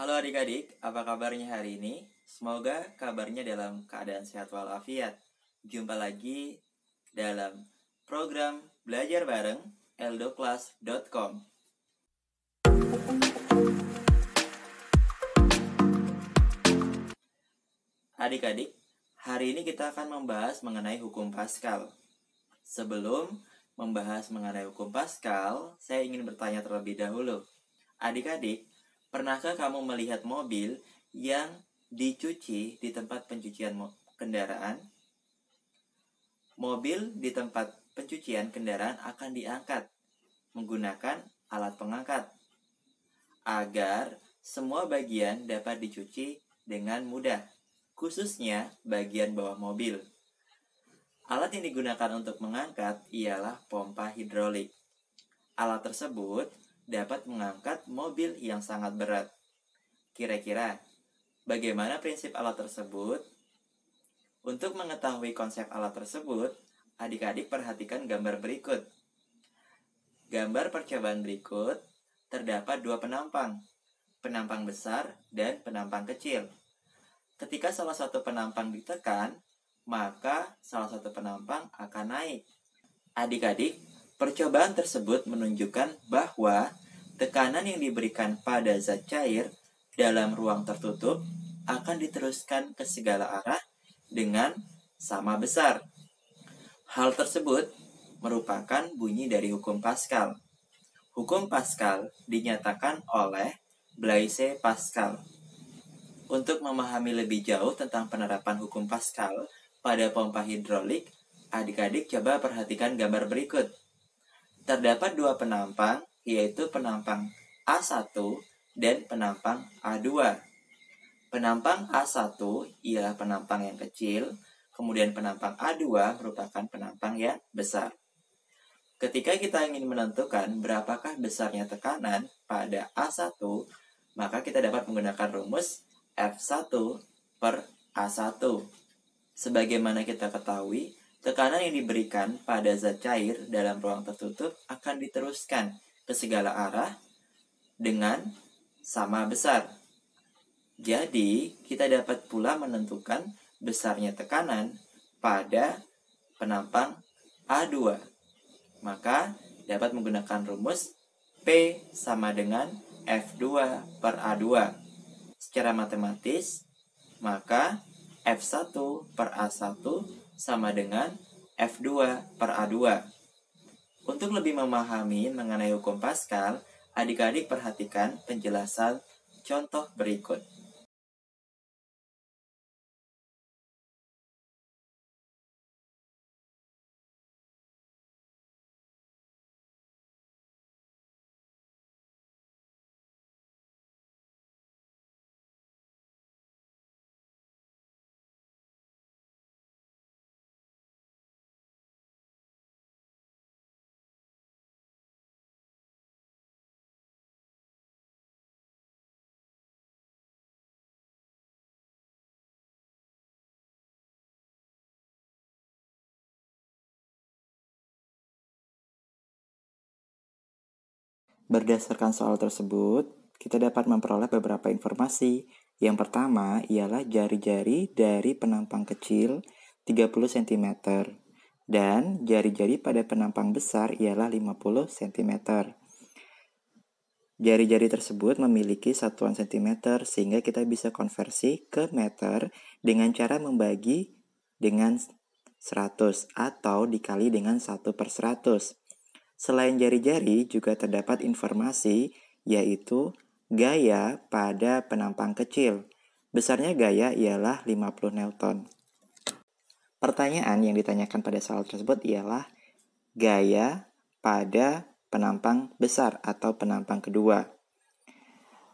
Halo adik-adik, apa kabarnya hari ini? Semoga kabarnya dalam keadaan sehat walafiat. Jumpa lagi dalam program Belajar Bareng eldoclass.com. Adik-adik, hari ini kita akan membahas mengenai hukum Pascal. Sebelum membahas mengenai hukum Pascal, saya ingin bertanya terlebih dahulu. Adik-adik, pernahkah kamu melihat mobil yang dicuci di tempat pencucian kendaraan? Mobil di tempat pencucian kendaraan akan diangkat menggunakan alat pengangkat agar semua bagian dapat dicuci dengan mudah, khususnya bagian bawah mobil. Alat yang digunakan untuk mengangkat ialah pompa hidrolik. Alat tersebut dapat mengangkat mobil yang sangat berat. Kira-kira bagaimana prinsip alat tersebut? Untuk mengetahui konsep alat tersebut, adik-adik perhatikan gambar berikut. Gambar percobaan berikut terdapat dua penampang, penampang besar dan penampang kecil. Ketika salah satu penampang ditekan, maka salah satu penampang akan naik. Adik-adik, percobaan tersebut menunjukkan bahwa tekanan yang diberikan pada zat cair dalam ruang tertutup akan diteruskan ke segala arah dengan sama besar. Hal tersebut merupakan bunyi dari hukum Pascal. Hukum Pascal dinyatakan oleh Blaise Pascal. Untuk memahami lebih jauh tentang penerapan hukum Pascal pada pompa hidrolik, adik-adik coba perhatikan gambar berikut. Terdapat dua penampang, yaitu penampang A1 dan penampang A2. Penampang A1 ialah penampang yang kecil, kemudian penampang A2 merupakan penampang yang besar. Ketika kita ingin menentukan berapakah besarnya tekanan pada A1, maka kita dapat menggunakan rumus F1 per A1. Sebagaimana kita ketahui, tekanan yang diberikan pada zat cair dalam ruang tertutup akan diteruskan ke segala arah dengan sama besar. Jadi, kita dapat pula menentukan besarnya tekanan pada penampang A2. Maka, dapat menggunakan rumus P sama dengan F2 per A2. Secara matematis, maka F1 per A1 sama dengan F2 per A2. Untuk lebih memahami mengenai hukum Pascal, adik-adik perhatikan penjelasan contoh berikut. Berdasarkan soal tersebut, kita dapat memperoleh beberapa informasi. Yang pertama ialah jari-jari dari penampang kecil 30 cm dan jari-jari pada penampang besar ialah 50 cm. Jari-jari tersebut memiliki satuan cm sehingga kita bisa konversi ke meter dengan cara membagi dengan 100 atau dikali dengan 1/100. Selain jari-jari juga terdapat informasi yaitu gaya pada penampang kecil. Besarnya gaya ialah 50 Newton. Pertanyaan yang ditanyakan pada soal tersebut ialah gaya pada penampang besar atau penampang kedua.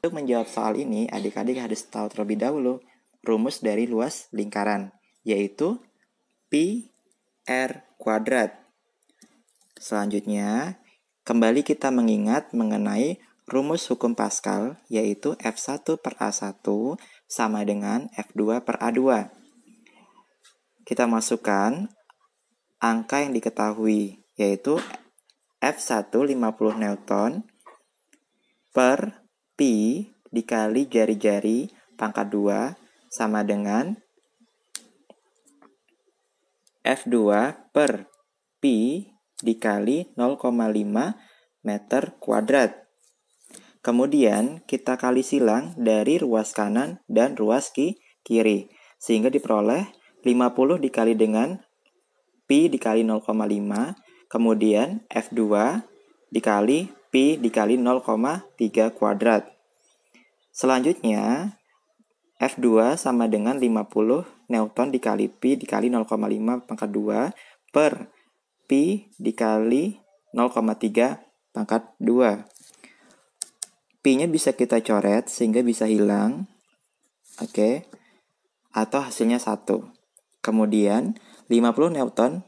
Untuk menjawab soal ini, adik-adik harus tahu terlebih dahulu rumus dari luas lingkaran, yaitu pi r kuadrat. Selanjutnya, kembali kita mengingat mengenai rumus hukum Pascal, yaitu F1 per A1 sama dengan F2 per A2. Kita masukkan angka yang diketahui, yaitu F1 50 Newton per pi dikali jari-jari pangkat 2 sama dengan F2 per Pi dikali 0,5 meter kuadrat. Kemudian kita kali silang dari ruas kanan dan ruas kiri, sehingga diperoleh 50 dikali dengan Pi dikali 0,5, kemudian F2 dikali Pi dikali 0,3 kuadrat. Selanjutnya, F2 sama dengan 50 Newton dikali Pi dikali 0,5 pangkat 2 per Pi dikali 0,3 pangkat 2. Pi-nya bisa kita coret sehingga bisa hilang. Oke. Atau hasilnya 1. Kemudian 50 Newton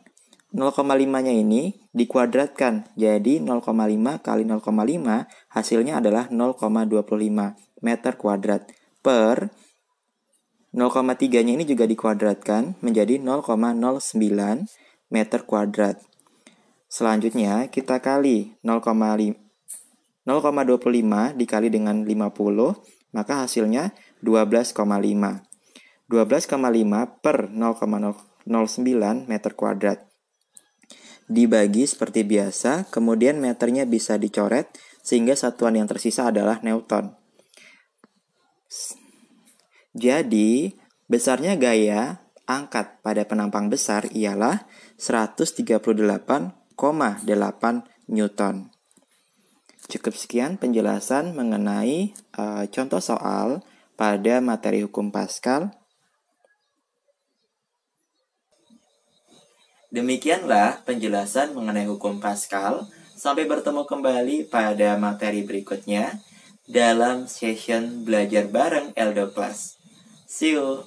0,5-nya ini dikuadratkan. Jadi 0,5 kali 0,5 hasilnya adalah 0,25 meter kuadrat. Per 0,3-nya ini juga dikuadratkan menjadi 0,09 meter kuadrat. Selanjutnya kita kali 0,25 dikali dengan 50, maka hasilnya 12,5. 12,5 per 0,09 meter kuadrat. Dibagi seperti biasa, kemudian meternya bisa dicoret sehingga satuan yang tersisa adalah Newton. Jadi, besarnya gaya angkat pada penampang besar ialah 138,8 Newton. Cukup sekian penjelasan mengenai contoh soal pada materi hukum Pascal. Demikianlah penjelasan mengenai hukum Pascal. Sampai bertemu kembali pada materi berikutnya dalam session belajar bareng Eldo Class. See you!